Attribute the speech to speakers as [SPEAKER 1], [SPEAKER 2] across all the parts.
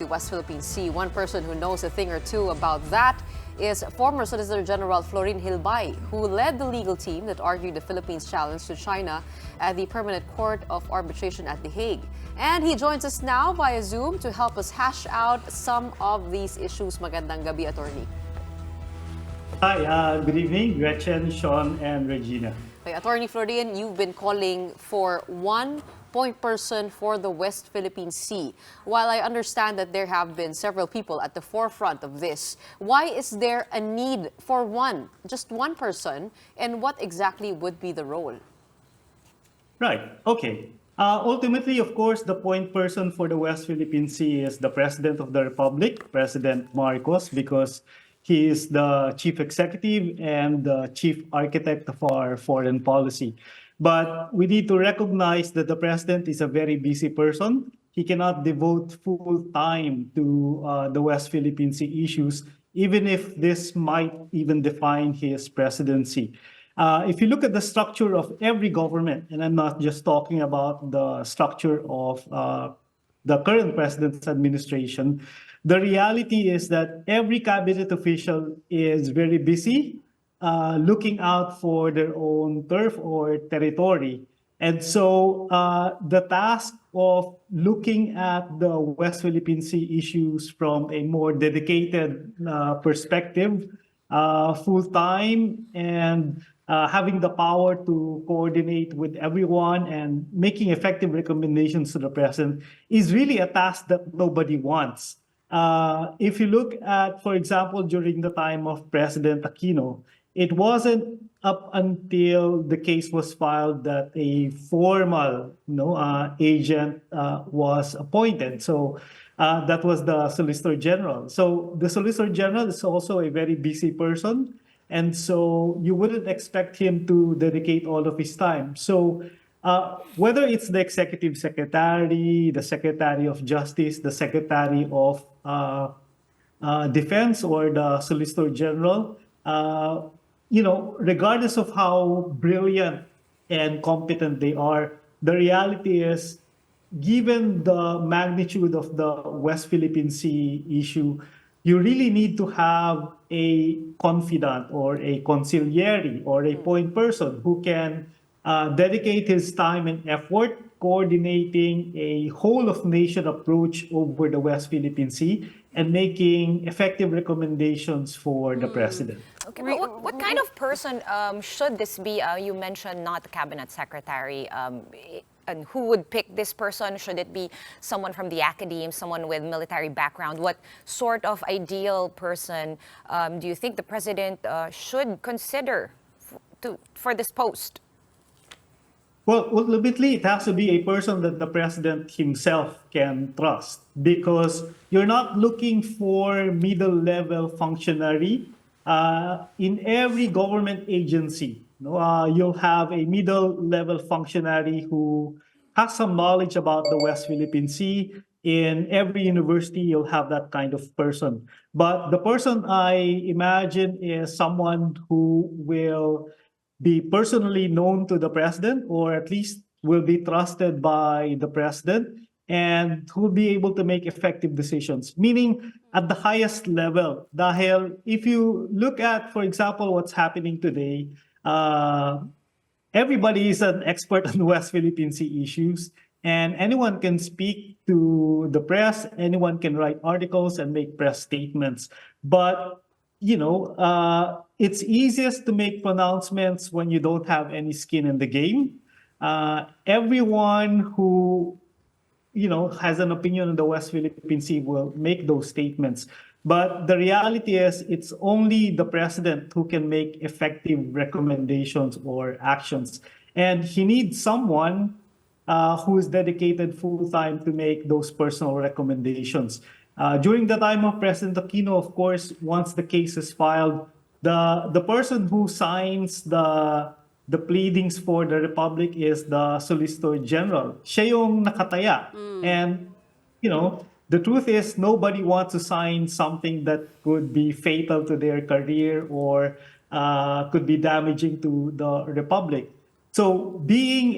[SPEAKER 1] West Philippine Sea. One person who knows a thing or two about that is former Solicitor General Florin Hilbay, who led the legal team that argued the Philippines' challenge to China at the Permanent Court of Arbitration at The Hague. And he joins us now via Zoom to help us hash out some of these issues. Magandang gabi, attorney.
[SPEAKER 2] Hi, good evening, Gretchen, Sean, and Regina.
[SPEAKER 1] Okay, Attorney Florin, you've been calling for one point person for the West Philippine Sea. While I understand that there have been several people at the forefront of this, why is there a need for just one person, and what exactly would be the role?
[SPEAKER 2] Right, okay. Ultimately, of course, the point person for the West Philippine Sea is the President of the Republic, President Marcos, because he is the chief executive and the chief architect of our foreign policy. But we need to recognize that the president is a very busy person. He cannot devote full time to the West Philippine Sea issues, even if this might even define his presidency. If you look at the structure of every government, and I'm not just talking about the structure of the current president's administration, the reality is that every cabinet official is very busy looking out for their own turf or territory. And so the task of looking at the West Philippine Sea issues from a more dedicated perspective, full-time, and having the power to coordinate with everyone and making effective recommendations to the president is really a task that nobody wants. If you look at, for example, during the time of President Aquino, it wasn't up until the case was filed that a formal agent was appointed. So that was the Solicitor General. So the Solicitor General is also a very busy person. And so you wouldn't expect him to dedicate all of his time. So whether it's the Executive Secretary, the Secretary of Justice, the Secretary of Defense, or the Solicitor General, regardless of how brilliant and competent they are, the reality is, given the magnitude of the West Philippine Sea issue, you really need to have a confidant or a consigliere or a point person who can dedicate his time and effort coordinating a whole-of-nation approach over the West Philippine Sea and making effective recommendations for the president.
[SPEAKER 3] Okay, but what kind of person should this be? You mentioned not the cabinet secretary. And who would pick this person? Should it be someone from the academe, someone with military background? What sort of ideal person do you think the president should consider for this post?
[SPEAKER 2] Well, ultimately, it has to be a person that the president himself can trust, because you're not looking for middle-level functionary. In every government agency, you'll have a middle-level functionary who has some knowledge about the West Philippine Sea. In every university, you'll have that kind of person. But the person I imagine is someone who will be personally known to the president, or at least will be trusted by the president, and who will be able to make effective decisions, meaning at the highest level. Dahil if you look at, for example, what's happening today, everybody is an expert on West Philippine Sea issues, and anyone can speak to the press, anyone can write articles and make press statements. But it's easiest to make pronouncements when you don't have any skin in the game. Everyone who has an opinion on the West Philippine Sea will make those statements. But the reality is, it's only the president who can make effective recommendations or actions. And he needs someone who is dedicated full-time to make those personal recommendations. During the time of President Aquino, of course, once the case is filed, the person who signs the pleadings for the Republic is the Solicitor General. Siya yung nakataya. And, the truth is, nobody wants to sign something that could be fatal to their career or could be damaging to the Republic. So being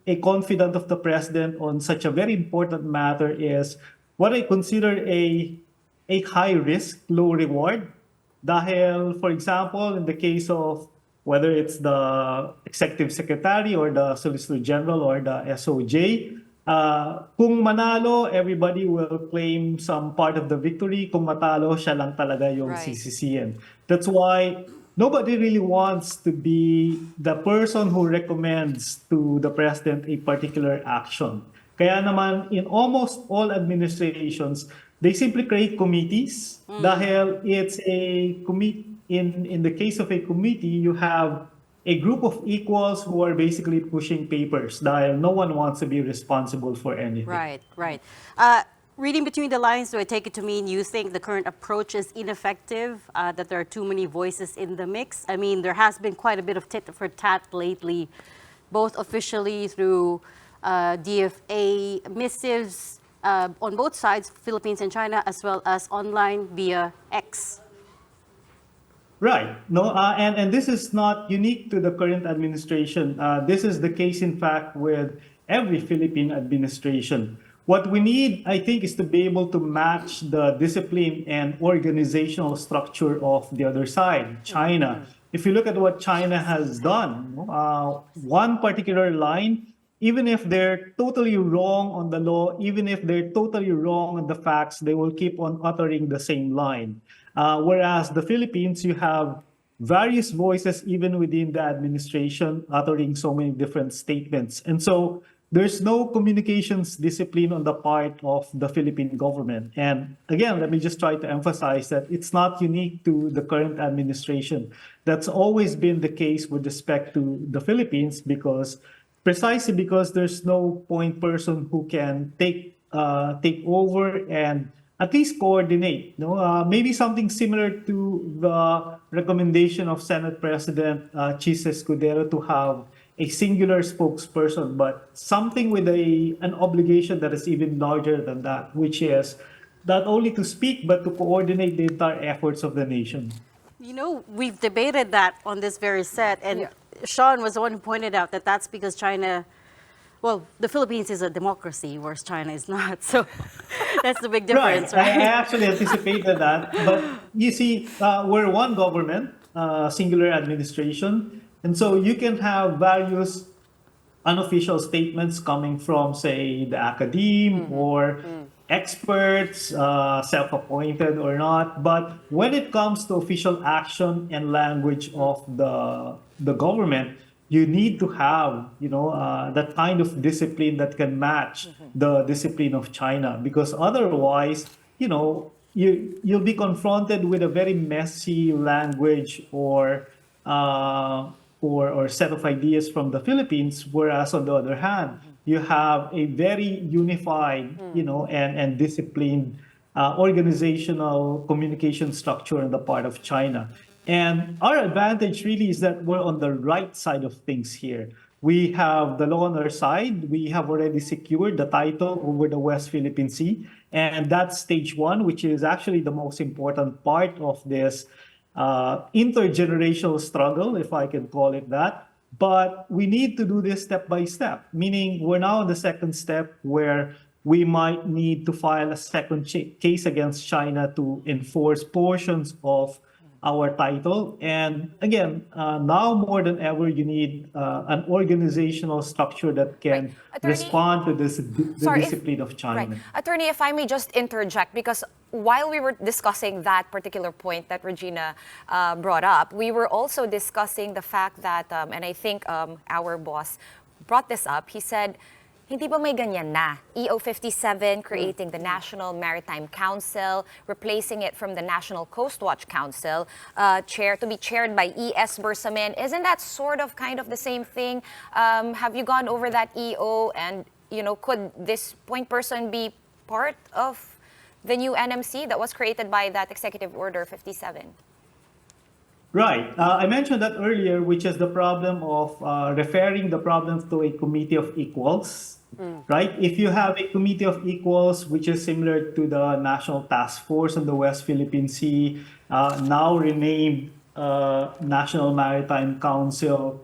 [SPEAKER 2] a confidant of the president on such a very important matter is what I consider a high risk, low reward. Dahil, for example, in the case of whether it's the Executive Secretary or the Solicitor General or the SOJ, kung manalo, everybody will claim some part of the victory. Kung matalo, siya lang talaga yung
[SPEAKER 1] Right.
[SPEAKER 2] sisisihin. That's why nobody really wants to be the person who recommends to the president a particular action. Kaya naman, in almost all administrations, they simply create committees dahil it's a committee. In the case of a committee, you have a group of equals who are basically pushing papers dahil no one wants to be responsible for anything.
[SPEAKER 4] Right, right. Reading between the lines, do I take it to mean you think the current approach is ineffective, that there are too many voices in the mix? I mean, there has been quite a bit of tit for tat lately, both officially through DFA missives on both sides, Philippines and China, as well as online via X.
[SPEAKER 2] Right. No, and this is not unique to the current administration. This is the case, in fact, with every Philippine administration. What we need, I think, is to be able to match the discipline and organizational structure of the other side, China. If you look at what China has done, one particular line, even if they're totally wrong on the law, even if they're totally wrong on the facts, they will keep on uttering the same line. Whereas the Philippines, you have various voices even within the administration uttering so many different statements. And so there's no communications discipline on the part of the Philippine government. And again, let me just try to emphasize that it's not unique to the current administration. That's always been the case with respect to the Philippines precisely because there's no point person who can take over and at least coordinate. Maybe something similar to the recommendation of Senate President Chis Escudero to have a singular spokesperson, but something with an obligation that is even larger than that, which is not only to speak, but to coordinate the entire efforts of the nation.
[SPEAKER 4] You know, we've debated that on this very set, and
[SPEAKER 1] Yeah.
[SPEAKER 4] Sean was the one who pointed out that that's because China, well, the Philippines is a democracy, whereas China is not. So that's the big difference, right?
[SPEAKER 2] I actually anticipated that. But you see, we're one government, singular administration. And so you can have various unofficial statements coming from, say, the academe or experts, self-appointed or not. But when it comes to official action and language of the government, you need to have, that kind of discipline that can match the discipline of China, because otherwise, you'll be confronted with a very messy language or set of ideas from the Philippines, whereas on the other hand, you have a very unified, and disciplined organizational communication structure on the part of China. And our advantage really is that we're on the right side of things here. We have the law on our side. We have already secured the title over the West Philippine Sea. And that's stage one, which is actually the most important part of this intergenerational struggle, if I can call it that. But we need to do this step by step, meaning we're now in the second step where we might need to file a second case against China to enforce portions of our title. And again, now more than ever, you need an organizational structure that can
[SPEAKER 3] Right. Attorney-
[SPEAKER 2] respond to the
[SPEAKER 3] Sorry,
[SPEAKER 2] discipline of China.
[SPEAKER 3] Right. Attorney, if I may just interject, because while we were discussing that particular point that Regina brought up, we were also discussing the fact that, and I think our boss brought this up, he said, hindi ba may ganyan na? EO 57 creating the National Maritime Council, replacing it from the National Coast Watch Council, to be chaired by ES Bersamin. Isn't that sort of kind of the same thing? Have you gone over that EO, and could this point person be part of the new NMC that was created by that Executive Order 57?
[SPEAKER 2] Right. I mentioned that earlier, which is the problem of referring the problems to a committee of equals, right? If you have a committee of equals, which is similar to the National Task Force on the West Philippine Sea, now renamed National Maritime Council,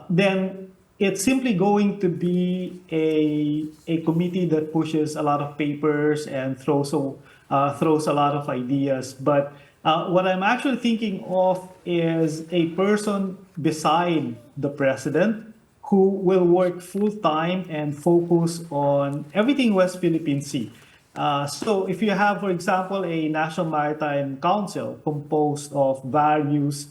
[SPEAKER 2] then it's simply going to be a committee that pushes a lot of papers and throws a lot of ideas. But what I'm actually thinking of is a person beside the president who will work full time and focus on everything West Philippine Sea. So if you have, for example, a National Maritime Council composed of various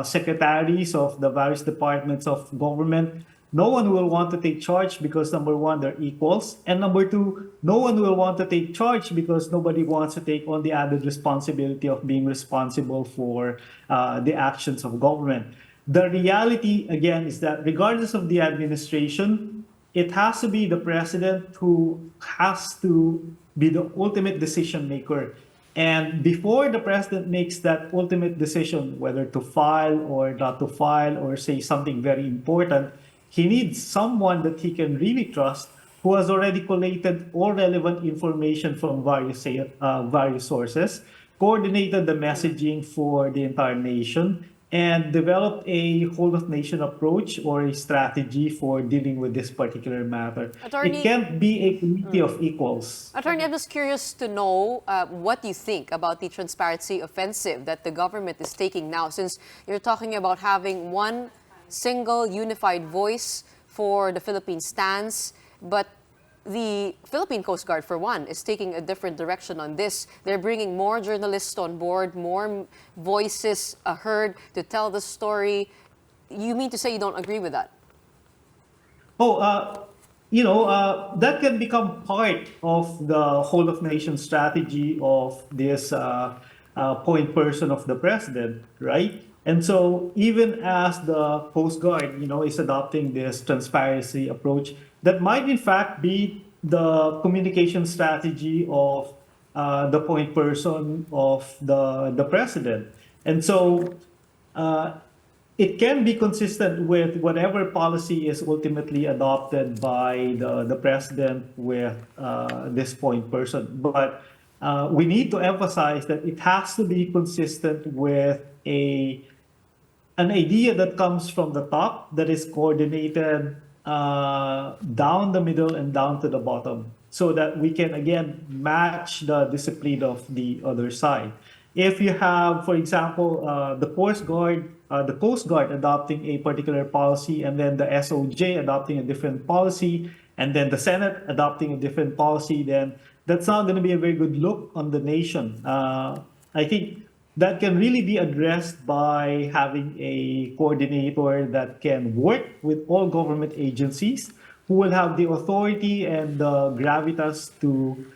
[SPEAKER 2] secretaries of the various departments of government, no one will want to take charge because number one, they're equals. And number two, no one will want to take charge because nobody wants to take on the added responsibility of being responsible for the actions of government. The reality, again, is that regardless of the administration, it has to be the president who has to be the ultimate decision maker. And before the president makes that ultimate decision, whether to file or not to file or say something very important, he needs someone that he can really trust who has already collated all relevant information from various sources, coordinated the messaging for the entire nation, and developed a whole of nation approach or a strategy for dealing with this particular matter.
[SPEAKER 1] Attorney-
[SPEAKER 2] It can't be a committee of equals.
[SPEAKER 1] Attorney, I'm just curious to know what you think about the transparency offensive that the government is taking now, since you're talking about having one single unified voice for the Philippine stance, but the Philippine Coast Guard, for one, is taking a different direction on this. They're bringing more journalists on board, more voices heard to tell the story. You mean to say you don't agree with that?
[SPEAKER 2] Oh, that can become part of the whole of nation strategy of this point person of the president, right? And so even as the Coast Guard, is adopting this transparency approach, that might in fact be the communication strategy of the point person of the president. And so it can be consistent with whatever policy is ultimately adopted by the president with this point person. But we need to emphasize that it has to be consistent with an idea that comes from the top that is coordinated down the middle and down to the bottom so that we can again match the discipline of the other side. If you have, for example, the Coast Guard adopting a particular policy, and then the SOJ adopting a different policy, and then the Senate adopting a different policy, then that's not going to be a very good look on the nation. I think that can really be addressed by having a coordinator that can work with all government agencies who will have the authority and the gravitas to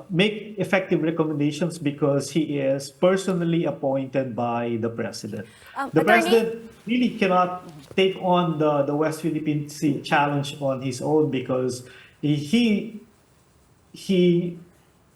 [SPEAKER 2] make effective recommendations because he is personally appointed by the president. The
[SPEAKER 3] Attorney?
[SPEAKER 2] president really cannot take on the West Philippine Sea challenge on his own because he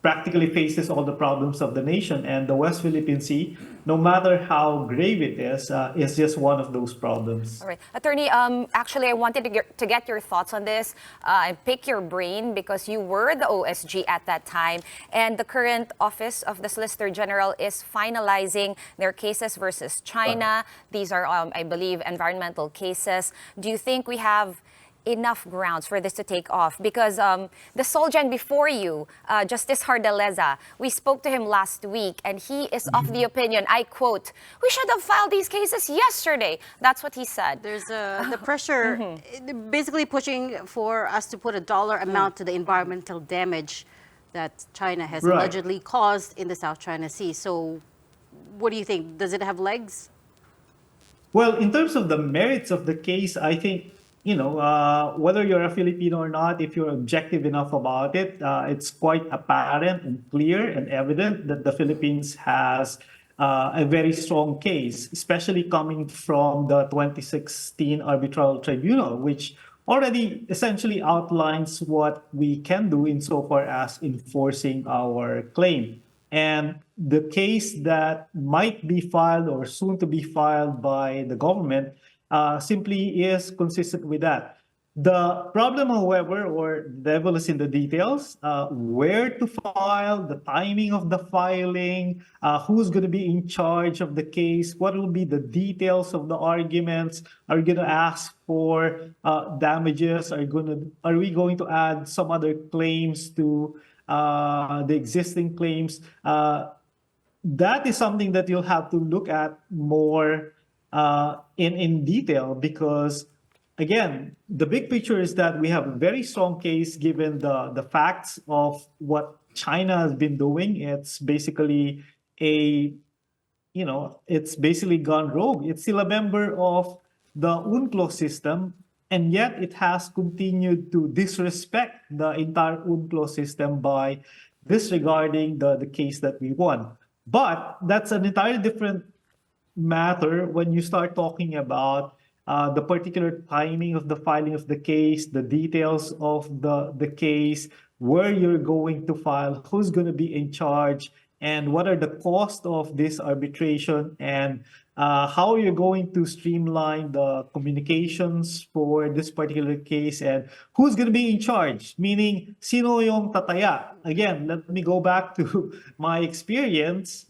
[SPEAKER 2] practically faces all the problems of the nation, and the West Philippine Sea, no matter how grave it is just one of those problems.
[SPEAKER 3] All right. Attorney, actually, I wanted to get your thoughts on this and pick your brain because you were the OSG at that time, and the current Office of the Solicitor General is finalizing their cases versus China. These are, I believe, environmental cases. Do you think we have enough grounds for this to take off? Because the Solgen before you, Justice Hardaleza, we spoke to him last week, and he is of the opinion, I quote, "We should have filed these cases yesterday." That's what he said.
[SPEAKER 4] There's the pressure, basically pushing for us to put a dollar amount to the environmental damage that China has
[SPEAKER 2] Right.
[SPEAKER 4] allegedly caused in the South China Sea. So what do you think? Does it have legs?
[SPEAKER 2] Well, in terms of the merits of the case, I think, whether you're a Filipino or not, if you're objective enough about it, it's quite apparent and clear and evident that the Philippines has a very strong case, especially coming from the 2016 Arbitral Tribunal, which already essentially outlines what we can do insofar as enforcing our claim. And the case that might be filed or soon to be filed by the government simply is consistent with that. The problem, however, or the devil is in the details, where to file, the timing of the filing, who's going to be in charge of the case, what will be the details of the arguments, are we going to ask for damages, are we going to add some other claims to the existing claims? That is something that you'll have to look at more in detail because, again, the big picture is that we have a very strong case given the facts of what China has been doing. It's basically a it's basically gone rogue. It's still a member of the UNCLOS system, and yet it has continued to disrespect the entire UNCLOS system by disregarding the case that we won. But that's an entirely different matter when you start talking about the particular timing of the filing of the case, the details of the case, where you're going to file, who's going to be in charge, and what are the costs of this arbitration, and how you're going to streamline the communications for this particular case, and who's going to be in charge, meaning sino yung tataya. Again, let me go back to my experience,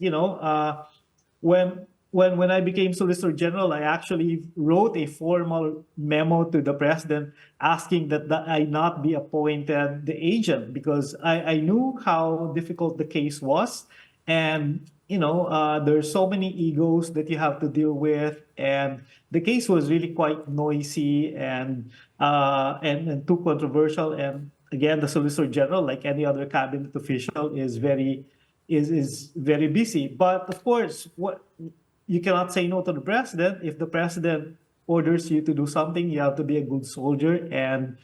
[SPEAKER 2] when I became Solicitor General, I actually wrote a formal memo to the President asking that I not be appointed the agent because I knew how difficult the case was. And, there's so many egos that you have to deal with. And the case was really quite noisy and too controversial. And again, the Solicitor General, like any other cabinet official, is very busy. But of course, you cannot say no to the president. If the president orders you to do something, you have to be a good soldier and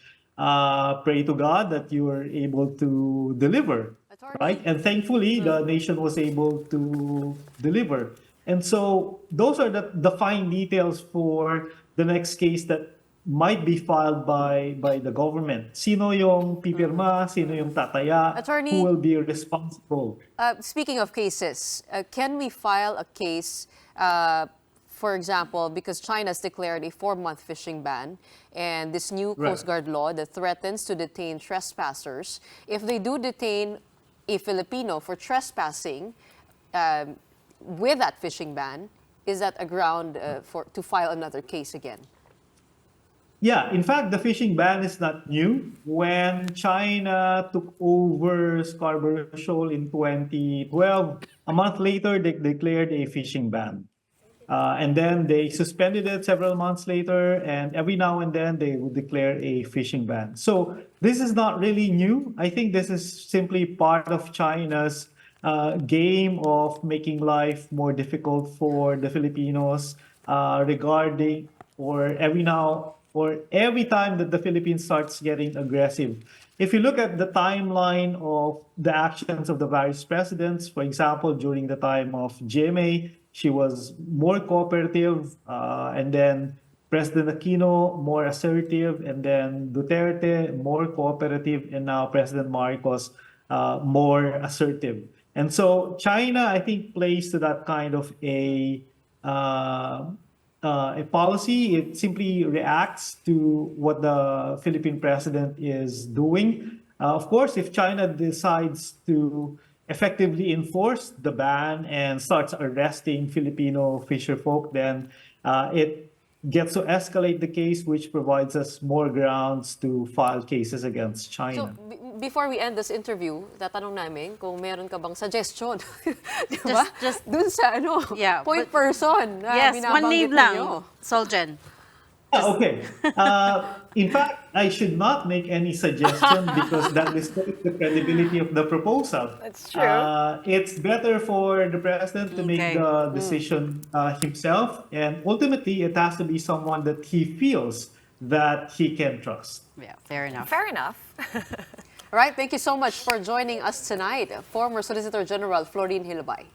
[SPEAKER 2] pray to God that you are able to deliver, right? And thankfully, the nation was able to deliver. And so those are the fine details for the next case that might be filed by the government. Sino yung pipirma, sino yung tataya,
[SPEAKER 1] Attorney,
[SPEAKER 2] who will be responsible.
[SPEAKER 1] Speaking of cases, can we file a case, for example, because China's declared a 4-month fishing ban and this new Coast Guard law that threatens to detain trespassers? If they do detain a Filipino for trespassing with that fishing ban, is that a ground to file another case again?
[SPEAKER 2] Yeah, in fact, the fishing ban is not new. When China took over Scarborough Shoal in 2012, a month later, they declared a fishing ban. And then they suspended it several months later, and every now and then they would declare a fishing ban. So this is not really new. I think this is simply part of China's game of making life more difficult for the Filipinos regarding or every time that the Philippines starts getting aggressive. If you look at the timeline of the actions of the various presidents, for example, during the time of GMA, she was more cooperative, and then President Aquino, more assertive, and then Duterte, more cooperative, and now President Marcos, more assertive. And so China, I think, plays to that kind of a policy. It simply reacts to what the Philippine president is doing. Of course, if China decides to effectively enforce the ban and starts arresting Filipino fisherfolk, then it gets to escalate the case, which provides us more grounds to file cases against
[SPEAKER 1] So,
[SPEAKER 2] China.
[SPEAKER 1] before we end this interview, tatanong namin kung meron ka bang suggestion. Di ba?
[SPEAKER 4] Just-
[SPEAKER 1] Dun sa
[SPEAKER 4] Yeah,
[SPEAKER 1] point
[SPEAKER 4] but-
[SPEAKER 1] person na
[SPEAKER 4] Yes, one
[SPEAKER 1] binabanggit
[SPEAKER 4] name lang,
[SPEAKER 1] ninyo.
[SPEAKER 4] Solgen.
[SPEAKER 2] Okay. In fact, I should not make any suggestion because that destroys the credibility of the proposal.
[SPEAKER 3] That's true.
[SPEAKER 2] It's better for the president to make
[SPEAKER 4] Okay.
[SPEAKER 2] the decision himself, and ultimately, it has to be someone that he feels that he can trust.
[SPEAKER 4] Yeah, fair enough.
[SPEAKER 3] Fair enough.
[SPEAKER 1] All right, thank you so much for joining us tonight, former Solicitor General Florin Hilbay.